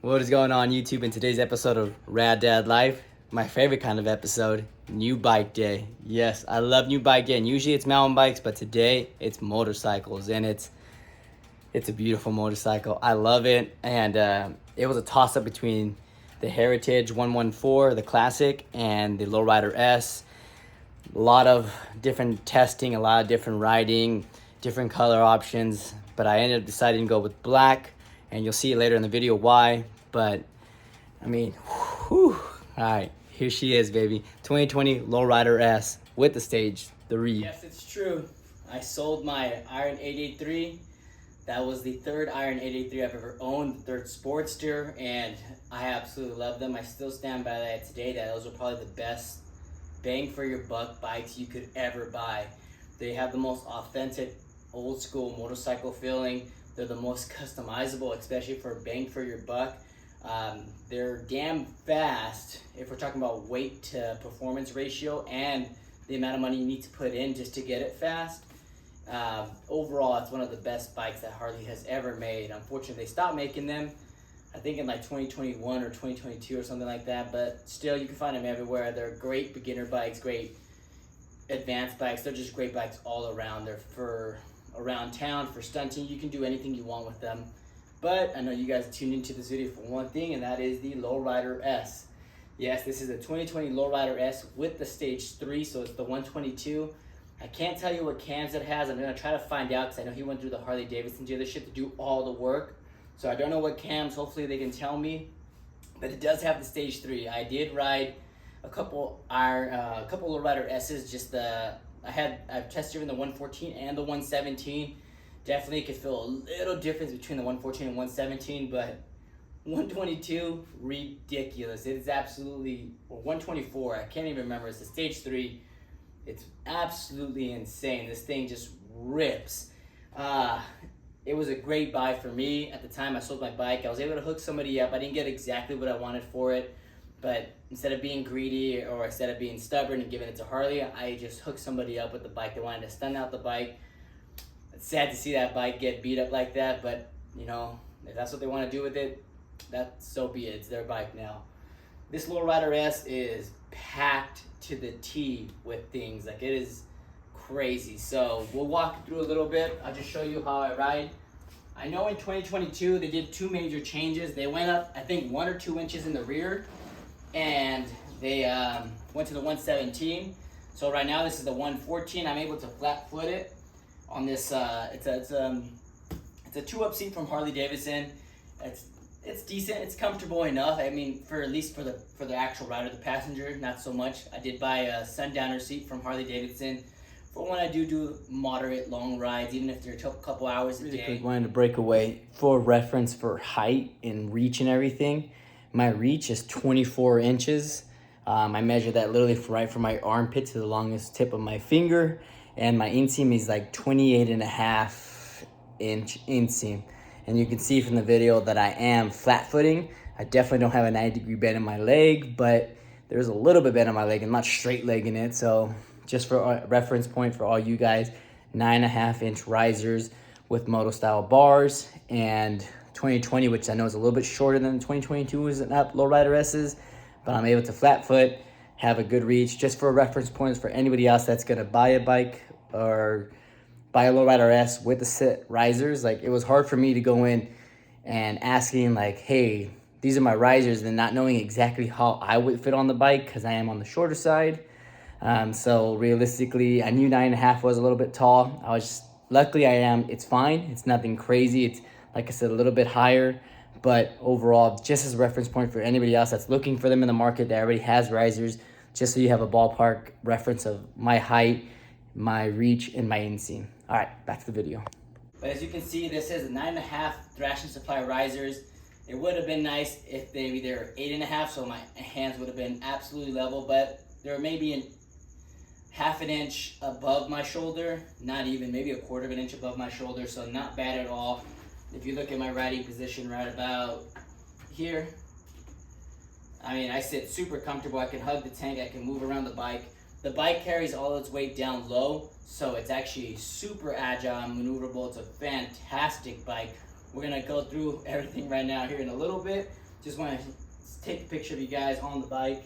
What is going on YouTube? In today's episode of Rad Dad Life, my favorite kind of episode, new bike day. Yes, I love new bike day, and usually it's mountain bikes, but today it's motorcycles, and it's a beautiful motorcycle. I love it, and it was a toss-up between the Heritage 114, the Classic, and the Lowrider S. A lot of different testing, a lot of different riding, different color options, but I ended up deciding to go with black, and you'll see later in the video why. But I mean, whew. All right, here she is, baby. 2020 Lowrider S with the Stage 3. Yes, it's true. I sold my Iron 883. That was the third Iron 883 I've ever owned, the third Sportster, and I absolutely love them. I still stand by that today, that those are probably the best bang for your buck bikes you could ever buy. They have the most authentic old school motorcycle feeling. They're the most customizable, especially for bang for your buck. They're damn fast if we're talking about weight to performance ratio and the amount of money you need to put in just to get it fast. Overall, it's one of the best bikes that Harley has ever made. Unfortunately, they stopped making them, I think in like 2021 or 2022 or something like that, but still you can find them everywhere. They're great beginner bikes, great advanced bikes. They're just great bikes all around. They're for around town, for stunting. You can do anything you want with them. But I know you guys tuned into this video for one thing, and that is the Lowrider S. Yes, this is a 2020 Lowrider S with the Stage 3, so it's the 122. I can't tell you what cams it has. I'm going to try to find out because I know he went through the Harley Davidson dealership to do all the work. So I don't know what cams. Hopefully they can tell me. But it does have the Stage 3. I did ride a couple Lowrider S's. I've tested even the 114 and the 117. Definitely could feel a little difference between the 114 and 117, but 122, ridiculous. It is absolutely, or 124, I can't even remember. It's the Stage 3. It's absolutely insane. This thing just rips. It was a great buy for me. At the time I sold my bike, I was able to hook somebody up. I didn't get exactly what I wanted for it, but instead of being greedy or instead of being stubborn and giving it to Harley, I just hooked somebody up with the bike. They wanted to stun out the bike. It's sad to see that bike get beat up like that, but you know, if that's what they want to do with it, so be it. It's their bike now. This Lowrider S is packed to the T with things. Like, it is crazy. So we'll walk through a little bit. I'll just show you how I ride. I know in 2022 they did two major changes. They went up, I think, 1 or 2 inches in the rear, and they went to the 117. So right now this is the 114. I'm able to flat foot it on this. It's a 2-up seat from Harley Davidson. It's decent. It's comfortable enough. I mean, at least for the actual rider, the passenger, not so much. I did buy a sundowner seat from Harley Davidson for when I do moderate long rides, even if they're a couple hours a day. Really wanted to break away for reference for height and reach and everything. My reach is 24 inches. I measure that literally right from my armpit to the longest tip of my finger, and my inseam is like 28.5 inch inseam. And you can see from the video that I am flat footing. I definitely don't have a 90-degree bend in my leg, but there's a little bit bend in my leg. I'm not straight legging it. So just for a reference point for all you guys, 9.5 inch risers with moto style bars, and 2020, which I know is a little bit shorter than the 2022 is not Lowrider S's, but I'm able to flat foot, have a good reach. Just for reference points for anybody else that's gonna buy a bike or buy a Lowrider S with the sit risers. Like, it was hard for me to go in and asking like, hey, these are my risers, and not knowing exactly how I would fit on the bike because I am on the shorter side. So realistically, I knew 9.5 was a little bit tall. Luckily it's fine. It's nothing crazy. It's, like I said, a little bit higher, but overall, just as a reference point for anybody else that's looking for them in the market that already has risers, just so you have a ballpark reference of my height, my reach, and my inseam. All right, back to the video. But as you can see, this is 9.5 Thrashing Supply risers. It would have been nice if they were 8.5, so my hands would have been absolutely level, but they're maybe half an inch above my shoulder, not even, maybe 1/4 inch above my shoulder, so not bad at all. If you look at my riding position right about here, I mean, I sit super comfortable. I can hug the tank, I can move around the bike. The bike carries all its weight down low, so it's actually super agile and maneuverable. It's a fantastic bike. We're gonna go through everything right now here in a little bit, Just want to take a picture of you guys on the bike.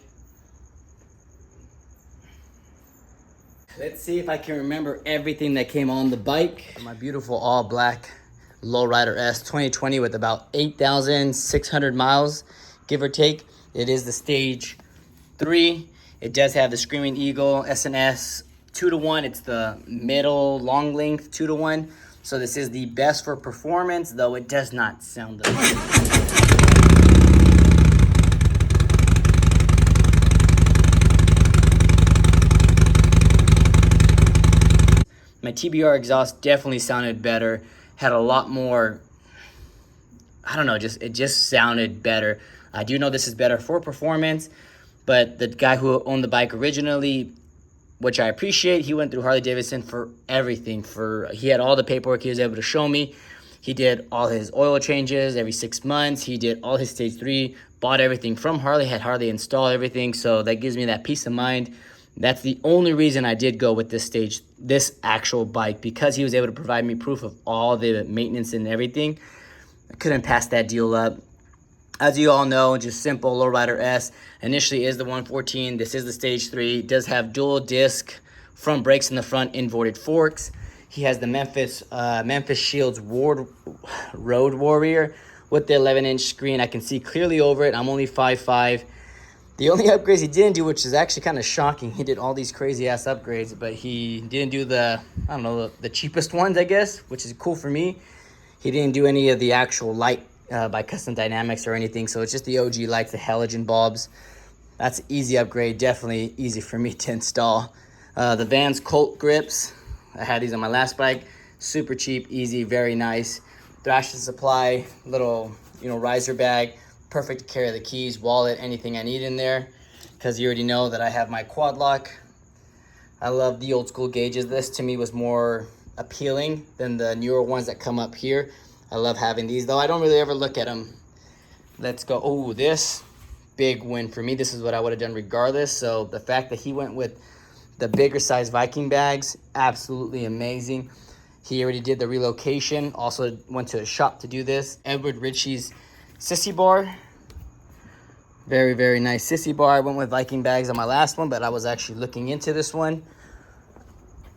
Let's see if I can remember everything that came on the bike. My beautiful all black Lowrider S 2020 with about 8,600 miles, give or take. It is the stage 3. It does have the Screaming Eagle S&S 2-to-1. It's the middle long length 2-to-1. So this is the best for performance, though it does not sound the My TBR exhaust definitely sounded better. Had a lot more, I don't know, it just sounded better. I do know this is better for performance, but the guy who owned the bike originally, which I appreciate, he went through Harley Davidson for everything. He had all the paperwork he was able to show me. He did all his oil changes every 6 months. He did all his stage 3, bought everything from Harley, had Harley install everything. So that gives me that peace of mind. That's the only reason I did go with this actual bike, because he was able to provide me proof of all the maintenance and everything. I couldn't pass that deal up. As you all know, just simple Lowrider S. Initially is the 114. This is the stage 3. It does have dual disc front brakes in the front, inverted forks. He has the Memphis Shields Road Warrior with the 11-inch screen. I can see clearly over it. I'm only 5'5". The only upgrades he didn't do, which is actually kind of shocking, he did all these crazy ass upgrades, but he didn't do the cheapest ones, I guess, which is cool for me. He didn't do any of the actual light by Custom Dynamics or anything, so it's just the OG lights, the halogen bulbs. That's an easy upgrade, definitely easy for me to install. The Vans Colt grips, I had these on my last bike. Super cheap, easy, very nice. Thrash and Supply, little riser bag. Perfect to carry the keys, wallet, anything I need in there, because you already know that I have my quad lock. I love the old school gauges. This to me was more appealing than the newer ones that come up here. I love having these, though I don't really ever look at them. Let's go. Oh, this big win for me. This is what I would have done regardless. So the fact that he went with the bigger size Viking bags, absolutely amazing. He already did the relocation, also went to a shop to do this. Edward Ritchie's sissy bar. Very, very nice sissy bar. I went with Viking bags on my last one, but I was actually looking into this one.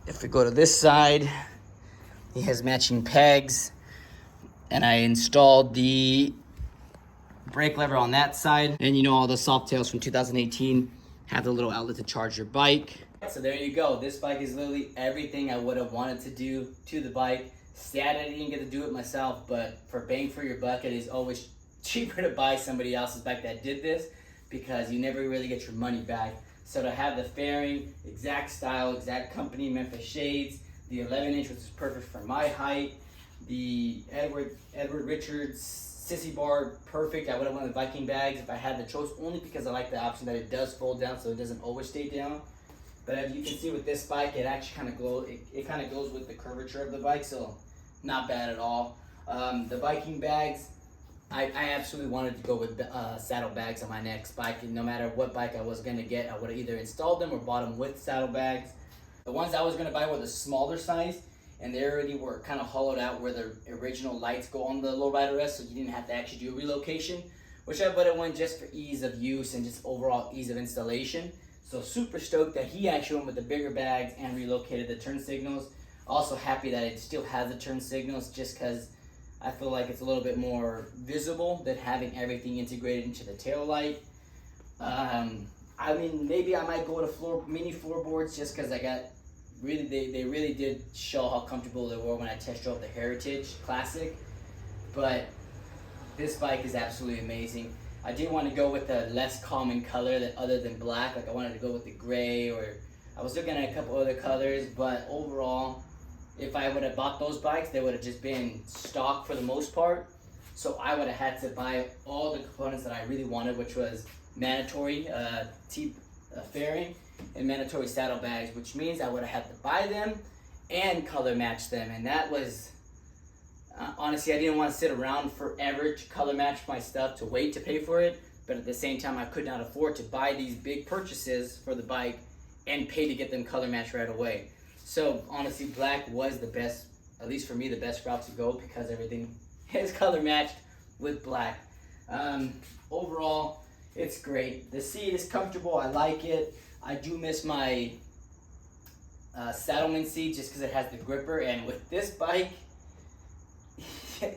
If we go to this side, he has matching pegs, and I installed the brake lever on that side. And all the soft tails from 2018 have the little outlet to charge your bike. So there you go. This bike is literally everything I would have wanted to do to the bike. Sad I didn't get to do it myself, but for bang for your buck, it is always cheaper to buy somebody else's bike that did this, because you never really get your money back. So to have the fairing, exact style, exact company, Memphis shades, the 11-inch, which is perfect for my height, the Edward Richards sissy bar, perfect. I would have went with Viking bags if I had the choice, only because I like the option that it does fold down, so it doesn't always stay down. But as you can see with this bike, it actually kind of goes. It kind of goes with the curvature of the bike, so not bad at all. The Viking bags, I absolutely wanted to go with saddle bags on my next bike, and no matter what bike I was gonna get, I would have either installed them or bought them with saddle bags. The ones I was gonna buy were the smaller size, and they already were kind of hollowed out where the original lights go on the Lowrider S, so you didn't have to actually do a relocation, which I would have went just for ease of use and just overall ease of installation. So super stoked that he actually went with the bigger bags and relocated the turn signals. Also happy that it still has the turn signals, just because I feel like it's a little bit more visible than having everything integrated into the tail light. I mean, maybe I might go with mini floorboards, just because they really did show how comfortable they were when I test drove the Heritage Classic. But this bike is absolutely amazing. I did want to go with a less common color other than black. Like I wanted to go with the gray, or I was looking at a couple other colors, but overall, if I would have bought those bikes, they would have just been stock for the most part. So I would have had to buy all the components that I really wanted, which was mandatory fairing and mandatory saddlebags, which means I would have had to buy them and color match them. And that was, honestly, I didn't want to sit around forever to color match my stuff, to wait to pay for it. But at the same time, I could not afford to buy these big purchases for the bike and pay to get them color matched right away. So honestly, black was the best, at least for me, the best route to go, because everything is color matched with black. Overall, it's great. The seat is comfortable. I like it. I do miss my Saddleman seat just because it has the gripper, and with this bike,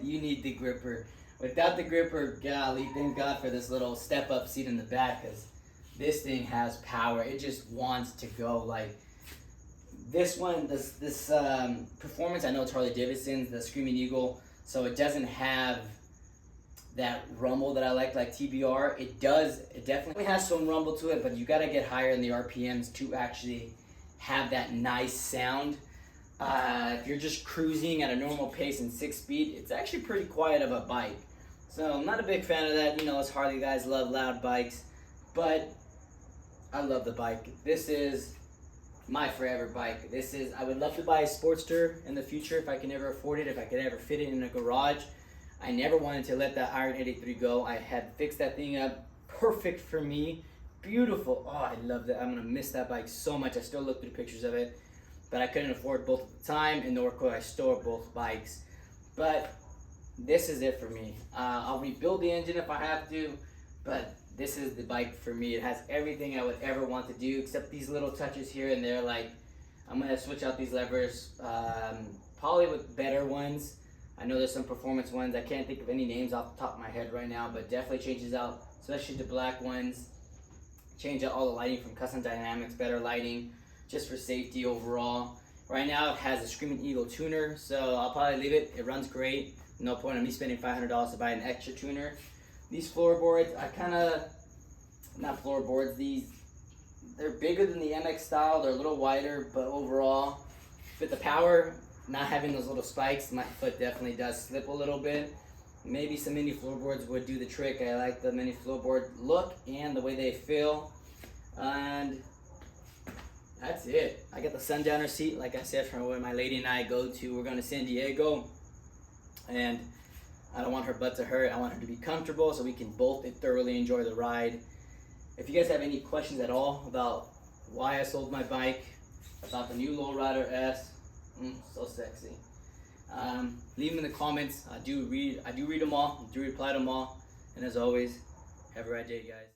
you need the gripper. Without the gripper, golly, thank God for this little step-up seat in the back, because this thing has power. It just wants to go. Like this one, this performance, I know it's Harley Davidson, the Screaming Eagle, so it doesn't have that rumble that I like TBR. It definitely has some rumble to it, but you gotta get higher in the RPMs to actually have that nice sound. If you're just cruising at a normal pace and 6 speed, it's actually pretty quiet of a bike. So I'm not a big fan of that. You know, us Harley guys love loud bikes, but I love the bike. This is my forever bike. I would love to buy a Sportster in the future if I can ever afford it, if I could ever fit it in a garage. I never wanted to let that Iron 83 go. I had fixed that thing up perfect for me. Beautiful. Oh, I love that. I'm gonna miss that bike so much. I still look through pictures of it, but I couldn't afford both at the time, and nor could I store both bikes. But this is it for me. I'll rebuild the engine if I have to, but this is the bike for me. It has everything I would ever want to do, except these little touches here and there. Like, I'm gonna switch out these levers, probably with better ones. I know there's some performance ones. I can't think of any names off the top of my head right now, but definitely changes out, especially the black ones. Change out all the lighting from Custom Dynamics, better lighting, just for safety overall. Right now it has a Screaming Eagle tuner, so I'll probably leave it. It runs great. No point in me spending $500 to buy an extra tuner. These floorboards, they're bigger than the MX style. They're a little wider, but overall, with the power, not having those little spikes, my foot definitely does slip a little bit. Maybe some mini floorboards would do the trick. I like the mini floorboard look and the way they feel. And that's it. I got the sundowner seat, like I said, from when my lady and I go to. We're going to San Diego, and I don't want her butt to hurt. I want her to be comfortable so we can both thoroughly enjoy the ride. If you guys have any questions at all about why I sold my bike, about the new Lowrider S, so sexy, leave them in the comments. I do read them all. I do reply to them all. And as always, have a great day, guys.